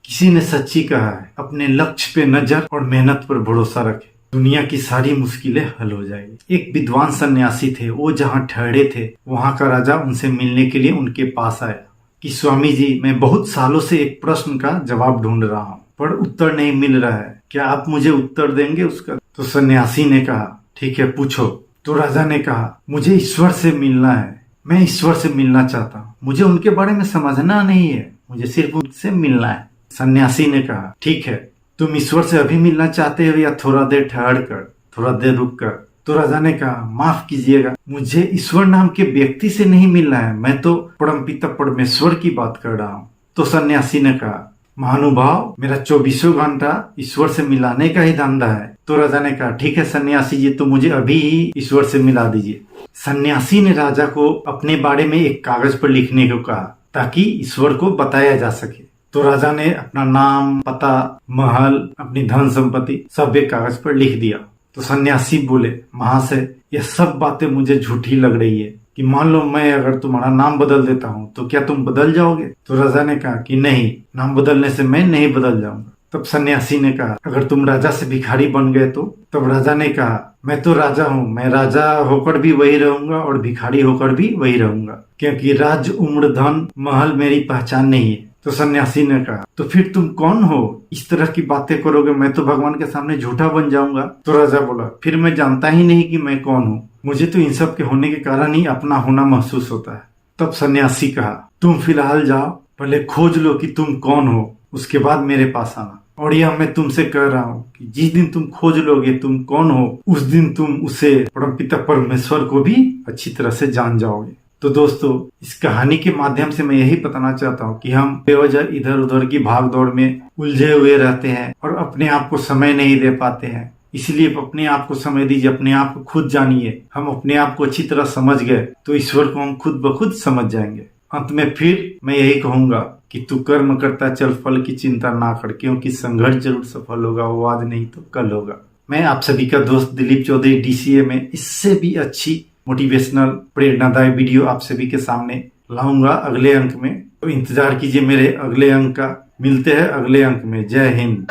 किसी ने सच्ची कहा है, अपने लक्ष्य पे नजर और मेहनत पर भरोसा रखे, दुनिया की सारी मुश्किलें हल हो जाएगी। एक विद्वान सन्यासी थे, वो जहाँ ठहरे थे वहां का राजा उनसे मिलने के लिए उनके पास आया कि स्वामी जी, मैं बहुत सालों से एक प्रश्न का जवाब ढूंढ रहा हूँ पर उत्तर नहीं मिल रहा है, क्या आप मुझे उत्तर देंगे उसका? तो सन्यासी ने कहा, ठीक है, पूछो। तो राजा ने कहा, मुझे ईश्वर से मिलना है, मैं ईश्वर से मिलना चाहता हूँ, मुझे उनके बारे में समझना नहीं है, मुझे सिर्फ उनसे मिलना है। सन्यासी ने कहा, ठीक है, तुम ईश्वर से अभी मिलना चाहते हो या थोड़ा देर ठहर कर, थोड़ा देर रुक कर? तो राजा ने कहा, माफ कीजिएगा, मुझे ईश्वर नाम के व्यक्ति से नहीं मिलना है, मैं तो परमपिता परमेश्वर की बात कर रहा हूँ। तो सन्यासी ने कहा, महानुभाव, मेरा 24 घंटा ईश्वर से मिलाने का ही धंधा है। तो राजा ने कहा, ठीक है सन्यासी जी, तो मुझे अभी ही ईश्वर से मिला दीजिए। सन्यासी ने राजा को अपने बारे में एक कागज पर लिखने को कहा ताकि ईश्वर को बताया जा सके। तो राजा ने अपना नाम, पता, महल, अपनी धन संपत्ति सब एक कागज पर लिख दिया। तो सन्यासी बोले, महाशय, यह सब बातें मुझे झूठी लग रही है कि मान लो मैं अगर तुम्हारा नाम बदल देता हूँ तो क्या तुम बदल जाओगे? तो राजा ने कहा कि नहीं, नाम बदलने से मैं नहीं बदल जाऊंगा। तब सन्यासी ने कहा, अगर तुम राजा से भिखारी बन गए तो? तब राजा ने कहा, मैं तो राजा हूँ, मैं राजा होकर भी वही रहूंगा और भिखारी होकर भी वही रहूंगा, क्योंकि राज्य, उम्र, धन, महल मेरी पहचान नहीं है। तो सन्यासी ने कहा, तो फिर तुम कौन हो? इस तरह की बातें करोगे, मैं तो भगवान के सामने झूठा बन जाऊंगा। तो राजा बोला, फिर मैं जानता ही नहीं कि मैं कौन हूँ, मुझे तो इन सब के होने के कारण ही अपना होना महसूस होता है। तब सन्यासी कहा, तुम फिलहाल जाओ, पहले खोज लो कि तुम कौन हो, उसके बाद मेरे पास आना। और यह मैं तुमसे कह रहा हूँ कि जिस दिन तुम खोज लोगे तुम कौन हो, उस दिन तुम उसे परमपिता परमेश्वर को भी अच्छी तरह से जान जाओगे। तो दोस्तों, इस कहानी के माध्यम से मैं यही बताना चाहता हूँ कि हम बेवजह इधर उधर की भाग दौड़ में उलझे हुए रहते हैं और अपने आप को समय नहीं दे पाते हैं। इसलिए अपने आप को समय दीजिए, अपने आप को खुद जानिए। हम अपने आप को अच्छी तरह समझ गए तो ईश्वर को हम खुद ब खुद समझ जाएंगे। अंत में फिर मैं यही कहूंगा कि तू कर्म करता चल, फल की चिंता ना कर, क्योंकि संघर्ष जरूर सफल होगा, वो आज नहीं तो कल होगा। मैं आप सभी का दोस्त दिलीप चौधरी DCA में इससे भी अच्छी मोटिवेशनल प्रेरणादायी वीडियो आप सभी के सामने लाऊंगा अगले अंक में। तो इंतजार कीजिए मेरे अगले अंक का। मिलते हैं अगले अंक में। जय हिंद।